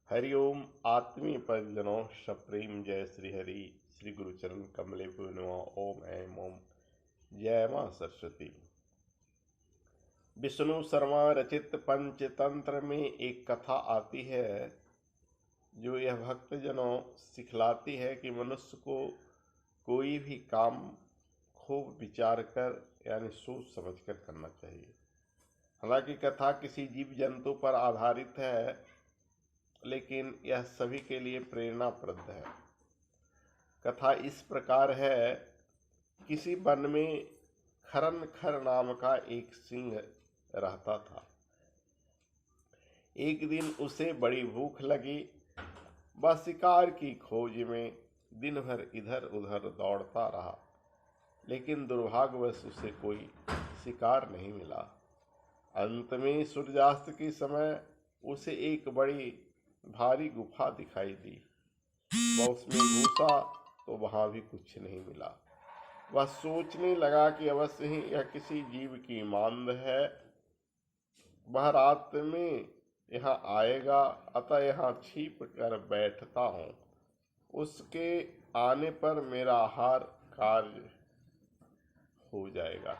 हरि ओम आत्मीय परिजनों सप्रेम जय श्री हरि श्री गुरुचरण कमले पूर्णिमा ओम ऐम ओम जय मां सरस्वती। विष्णु शर्मा रचित पंचतंत्र में एक कथा आती है जो यह भक्तजनों सिखलाती है कि मनुष्य को कोई भी काम खूब विचार कर यानी सोच समझ कर करना चाहिए। हालांकि कथा किसी जीव जंतु पर आधारित है, लेकिन यह सभी के लिए प्रेरणाप्रद है। कथा इस प्रकार है, किसी वन में खरन खर नाम का एक सिंह रहता था। एक दिन उसे बड़ी भूख लगी। वह शिकार की खोज में दिन भर इधर उधर दौड़ता रहा, लेकिन दुर्भाग्यवश उसे कोई शिकार नहीं मिला। अंत में सूर्यास्त के समय उसे एक बड़ी भारी गुफा दिखाई दी। वह उसमें घुसा तो वहां भी कुछ नहीं मिला। वह सोचने लगा कि अवश्य ही यह किसी जीव की मांद है। वह रात में यहाँ आएगा, अतः यहाँ छिप कर बैठता हूँ। उसके आने पर मेरा आहार कार्य हो जाएगा।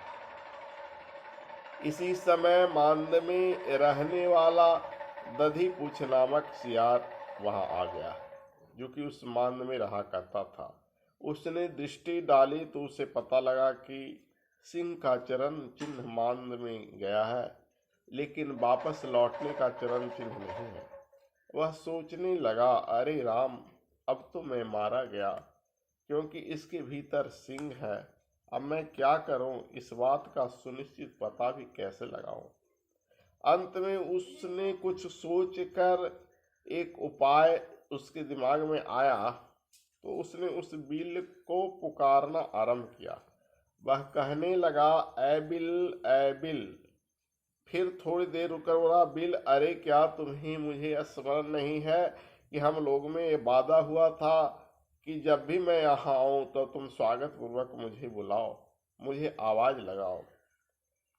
इसी समय मांद में रहने वाला दधीपुछ नामक सियार वहां आ गया, जो कि उस मांद में रहा करता था। उसने दृष्टि डाली तो उसे पता लगा कि सिंह का चरण चिन्ह मांद में गया है, लेकिन वापस लौटने का चरण चिन्ह नहीं है। वह सोचने लगा, अरे राम, अब तो मैं मारा गया, क्योंकि इसके भीतर सिंह है। अब मैं क्या करूं, इस बात का सुनिश्चित पता भी कैसे लगाऊं। अंत में उसने कुछ सोचकर एक उपाय उसके दिमाग में आया, तो उसने उस बिल को पुकारना आरंभ किया। वह कहने लगा, ऐ बिल, ऐ बिल। फिर थोड़ी देर रुकर बोला, बिल, अरे क्या तुम्हें मुझे स्मरण नहीं है कि हम लोग में ये वादा हुआ था कि जब भी मैं यहाँ आऊं तो तुम स्वागत पूर्वक मुझे बुलाओ, मुझे आवाज लगाओ।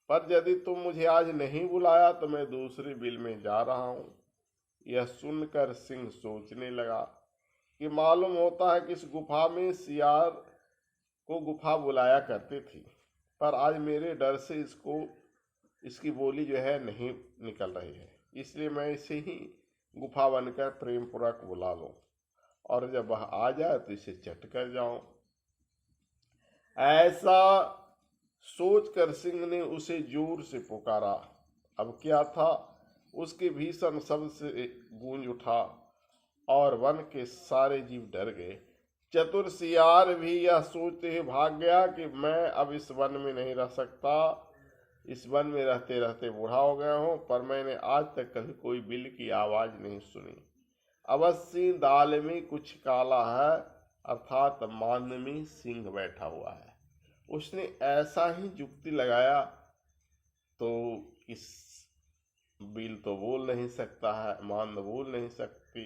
पर यदि तुम मुझे आज नहीं बुलाया तो मैं दूसरी बिल में जा रहा हूं। यह सुनकर सिंह सोचने लगा कि मालूम होता है कि इस गुफा में सियार को गुफा बुलाया करती थी, पर आज मेरे डर से इसकी बोली जो है नहीं निकल रही है, इसलिए मैं इसे ही गुफा बनकर प्रेम पूर्वक बुला लूं, और जब वह आ जाए तो इसे चट कर जाऊं। ऐसा सोचकर सिंह ने उसे जोर से पुकारा। अब क्या था, उसके भीषण शब्द से गूंज उठा और वन के सारे जीव डर गए। चतुर सियार भी यह सोचते हुए भाग गया कि मैं अब इस वन में नहीं रह सकता। इस वन में रहते रहते बूढ़ा हो गया हूं, पर मैंने आज तक कभी कोई बिल की आवाज नहीं सुनी। अवश्य दाल में कुछ काला है, अर्थात मांद में सिंह बैठा हुआ है। उसने ऐसा ही जुक्ति लगाया तो इस बिल तो बोल नहीं सकता है, मांद बोल नहीं सकती,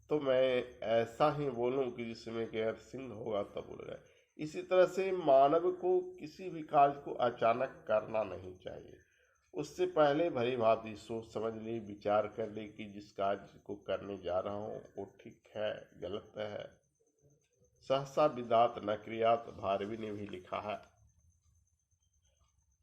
तो मैं ऐसा ही बोलूं कि जिसमें कि अगर सिंह होगा तब बोल गए। इसी तरह से मानव को किसी भी कार्य को अचानक करना नहीं चाहिए। उससे पहले भली भांति सोच समझ ले, विचार कर ले कि जिस कार्य को करने जा रहा हूँ वो ठीक है गलत है। सहसा विदात न क्रियात, भारवी ने भी लिखा है।